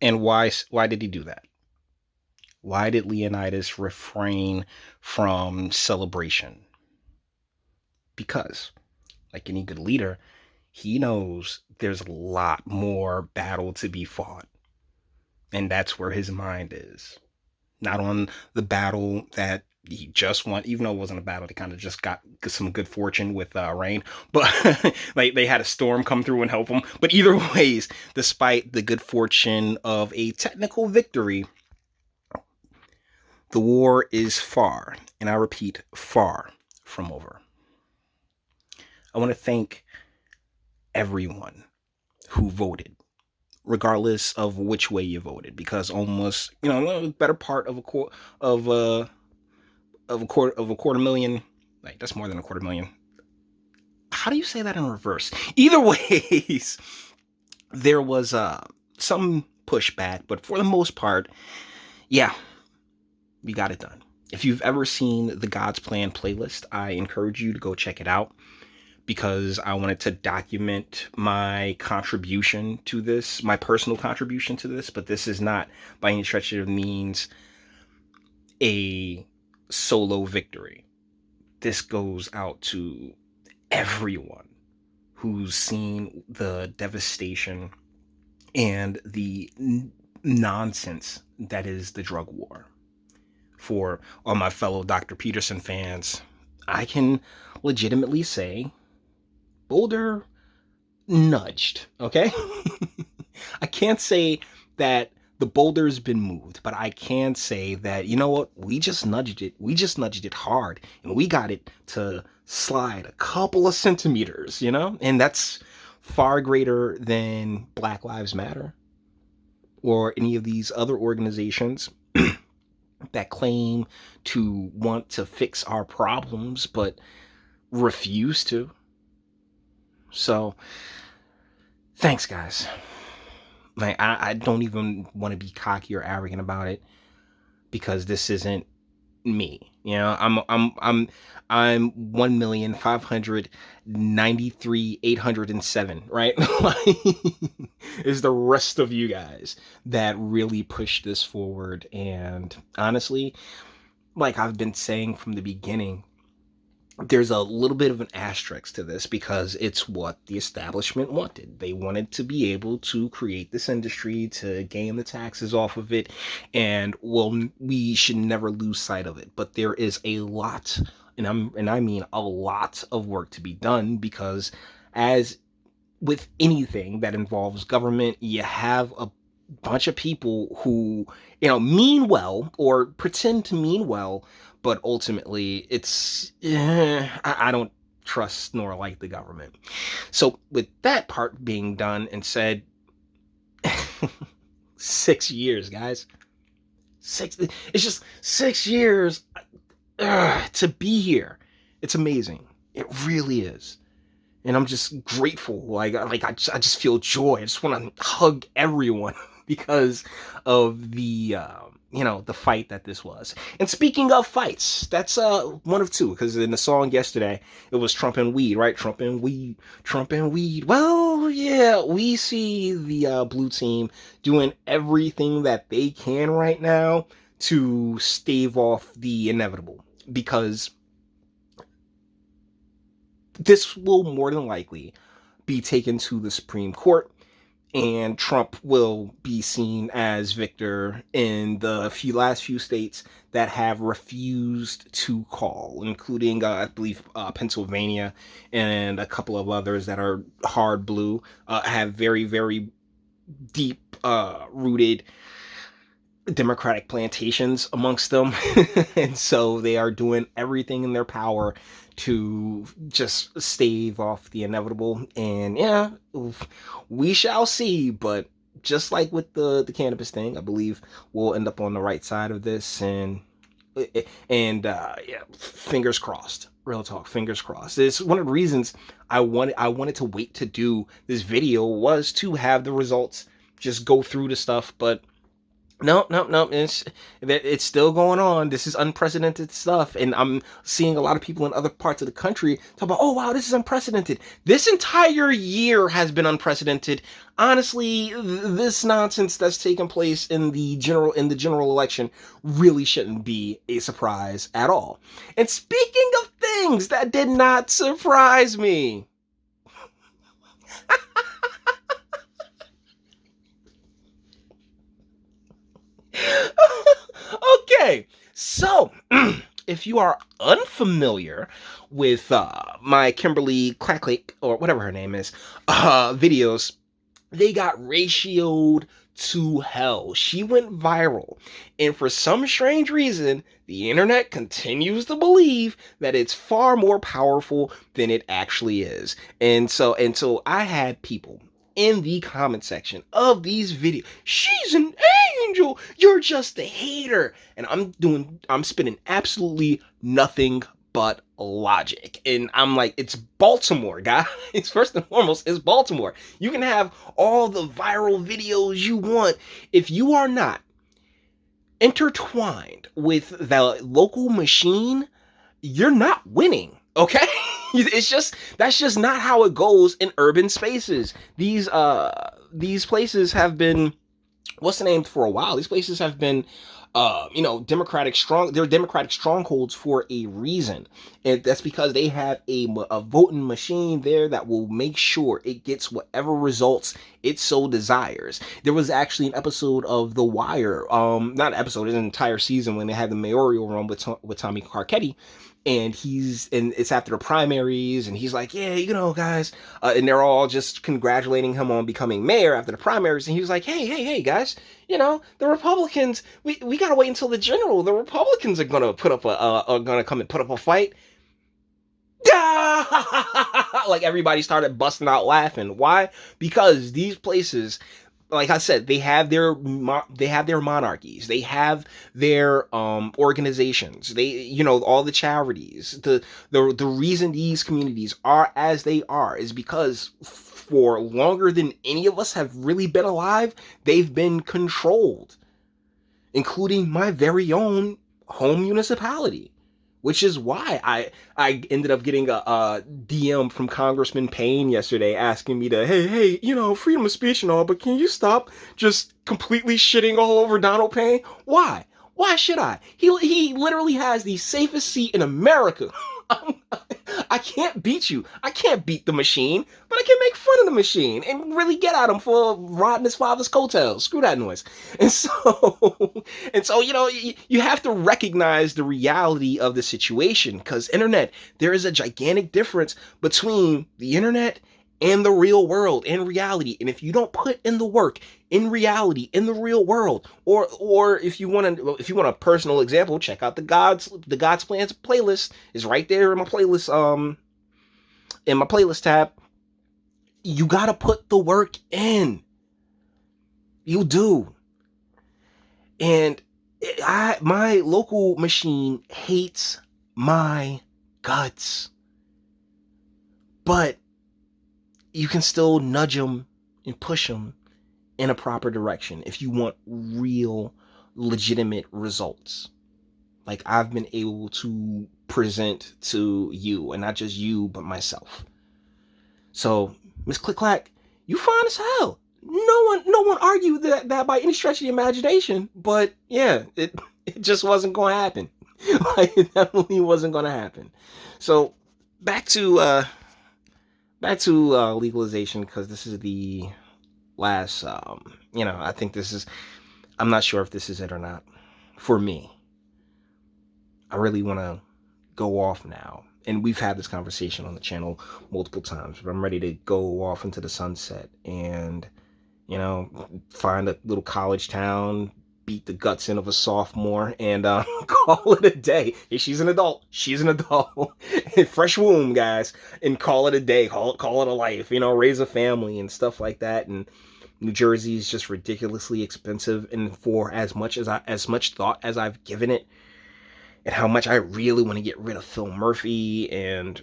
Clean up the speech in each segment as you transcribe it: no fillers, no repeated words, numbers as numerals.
And why did he do that? Why did Leonidas refrain from celebration? Because, like any good leader, he knows there's a lot more battle to be fought. And that's where his mind is. Not on the battle that he just won, even though it wasn't a battle. They kind of just got some good fortune with rain, but like they had a storm come through and help them. But either ways, despite the good fortune of a technical victory, the war is far, and I repeat, far from over. I want to thank everyone who voted, regardless of which way you voted, because almost, the better part of a quarter million, like that's more than a quarter million. How do you say that in reverse? Either ways, there was some pushback, but for the most part, yeah, we got it done. If you've ever seen the God's Plan playlist, I encourage you to go check it out, because I wanted to document my contribution to this, my personal contribution to this. But this is not by any stretch of the means a solo victory. This goes out to everyone who's seen the devastation and the nonsense that is the drug war. For all my fellow Dr. Peterson fans, I can legitimately say Boulder nudged, okay? I can't say that the boulder's been moved, but I can say that, you know what? We just nudged it. We just nudged it hard, and we got it to slide a couple of centimeters, And that's far greater than Black Lives Matter or any of these other organizations that claim to want to fix our problems, but refuse to. So, thanks, guys. Like, I don't even want to be cocky or arrogant about it, because this isn't me. I'm 1,593,807, right? Is the rest of you guys that really push this forward. And honestly, like I've been saying from the beginning, there's a little bit of an asterisk to this, because it's what the establishment wanted. They wanted to be able to create this industry to gain the taxes off of it, and we should never lose sight of it. But there is a lot, and I mean a lot of work to be done, because as with anything that involves government, you have a bunch of people who, mean well or pretend to mean well, but ultimately it's, I don't trust nor like the government. So with that part being done and said, 6 years, guys. It's just 6 years to be here. It's amazing. It really is. And I'm just grateful. Like I just feel joy. I just want to hug everyone because of the the fight that this was. And speaking of fights, that's one of two, because in the song yesterday it was Trump and weed, right? Trump and weed, Trump and weed. Well, yeah, we see the blue team doing everything that they can right now to stave off the inevitable, because this will more than likely be taken to the Supreme Court, and Trump will be seen as victor in the last few states that have refused to call, including, I believe, Pennsylvania and a couple of others that are hard blue, have very, very deep rooted Democratic plantations amongst them. And so they are doing everything in their power to just stave off the inevitable. And yeah, we shall see. But just like with the cannabis thing, I believe we'll end up on the right side of this. And yeah, fingers crossed. Real talk, fingers crossed. It's one of the reasons I wanted to wait to do this video, was to have the results, just go through the stuff. But No, no, no. It's still going on. This is unprecedented stuff, and I'm seeing a lot of people in other parts of the country talk about, "Oh wow, this is unprecedented." This entire year has been unprecedented. Honestly, this nonsense that's taken place in the general election really shouldn't be a surprise at all. And speaking of things that did not surprise me, okay, so if you are unfamiliar with my Kimberly Klacik, or whatever her name is, videos, they got ratioed to hell. She went viral. And for some strange reason, the internet continues to believe that it's far more powerful than it actually is. And so I had people in the comment section of these videos, she's an angel, you're just a hater. And I'm spitting absolutely nothing but logic. And I'm like, it's Baltimore, guys. First and foremost, it's Baltimore. You can have all the viral videos you want. If you are not intertwined with the local machine, you're not winning. Okay? It's just that's just not how it goes in urban spaces. These places have been, what's the name, for a while. These places have been they're democratic strongholds for a reason, and that's because they have a voting machine there that will make sure it gets whatever results it so desires. There was actually an episode of The Wire, not an episode, it's an entire season, when they had the mayoral run with Tommy Carcetti, and it's after the primaries, and he's like, yeah, guys, and they're all just congratulating him on becoming mayor after the primaries, and he was like, hey guys, the Republicans, we gotta wait until the general. The Republicans are gonna come and put up a fight. Like, everybody started busting out laughing. Why? Because these places, like I said, they have their monarchies, they have their organizations, they, all the charities. The reason these communities are as they are is because for longer than any of us have really been alive, they've been controlled, including my very own home municipality. Which is why I ended up getting a DM from Congressman Payne yesterday asking me to, hey, freedom of speech and all, but can you stop just completely shitting all over Donald Payne? Why? Why should I? He literally has the safest seat in America. I can't beat you. I can't beat the machine, but I can make fun of the machine and really get at him for riding his father's coattails. Screw that noise. And so, you have to recognize the reality of the situation, because internet, there is a gigantic difference between the internet and the real world, and reality. And if you don't put in the work in reality, in the real world, or if you want a personal example, check out the God's Plans playlist. Is right there in my playlist tab. You gotta put the work in. You do. And my local machine hates my guts, but you can still nudge them and push them in a proper direction if you want real, legitimate results. Like I've been able to present to you, and not just you, but myself. So, Miss Click Clack, you fine as hell. No one argued that by any stretch of the imagination. But yeah, it just wasn't going to happen. Like, it definitely wasn't going to happen. So back to legalization, because this is the last. I think this is. I'm not sure if this is it or not. For me, I really want to go off now. And we've had this conversation on the channel multiple times, but I'm ready to go off into the sunset and, find a little college town, beat the guts in of a sophomore, and call it a day. If she's an adult, she's an adult. Fresh womb, guys, and call it a day. Call it a life. Raise a family and stuff like that. And New Jersey is just ridiculously expensive, and for as much thought as I've given it, and how much I really want to get rid of Phil Murphy and,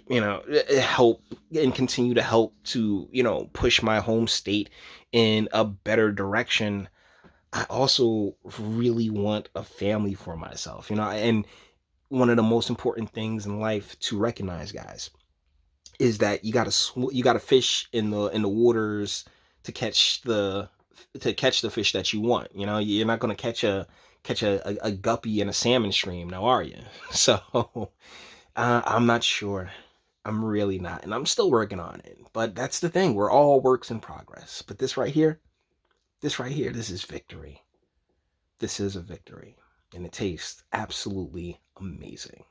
help and continue to help to, push my home state in a better direction, I also really want a family for myself, and one of the most important things in life to recognize, guys, is that you gotta fish in the waters to catch the fish that you want. You're not gonna catch a guppy in a salmon stream, now are you? So I'm not sure. I'm really not, and I'm still working on it. But that's the thing. We're all works in progress. But this right here, this is victory. This is a victory, and it tastes absolutely amazing.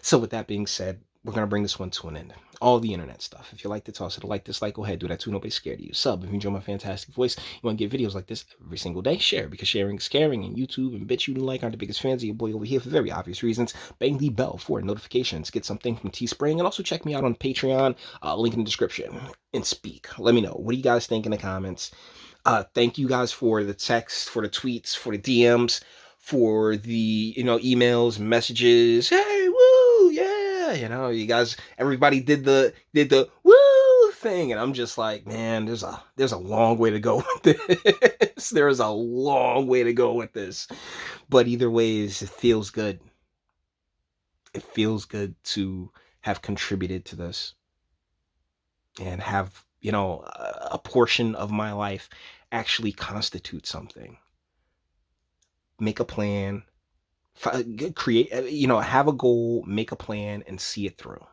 So with that being said, we're gonna bring this one to an end. All the internet stuff. If you like to toss it a like, dislike, go ahead, do that too. Nobody's scared of you. Sub if you enjoy my fantastic voice. You want to get videos like this every single day. Share because sharing is caring. And YouTube and Bitchute and like aren't the biggest fans of your boy over here for very obvious reasons. Bang the bell for notifications. Get something from Teespring, and also check me out on Patreon. Link in the description. And speak. Let me know. What do you guys think in the comments? Thank you guys for the text, for the tweets, for the DMs, for the emails, messages. Hey, woo, yeah, you guys, everybody did the woo thing, and I'm just like, man, there's a long way to go with this. There's a long way to go with this, but either ways, it feels good. It feels good to have contributed to this and have a portion of my life actually constitute something. Make a plan, create, have a goal, make a plan, and see it through.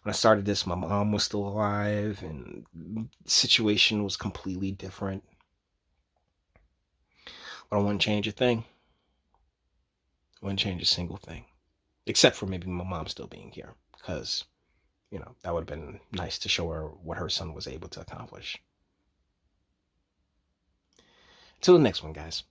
When I started this, my mom was still alive, and the situation was completely different. But I wouldn't change a thing. I wouldn't change a single thing, except for maybe my mom still being here, because that would have been nice to show her what her son was able to accomplish. Till the next one, guys.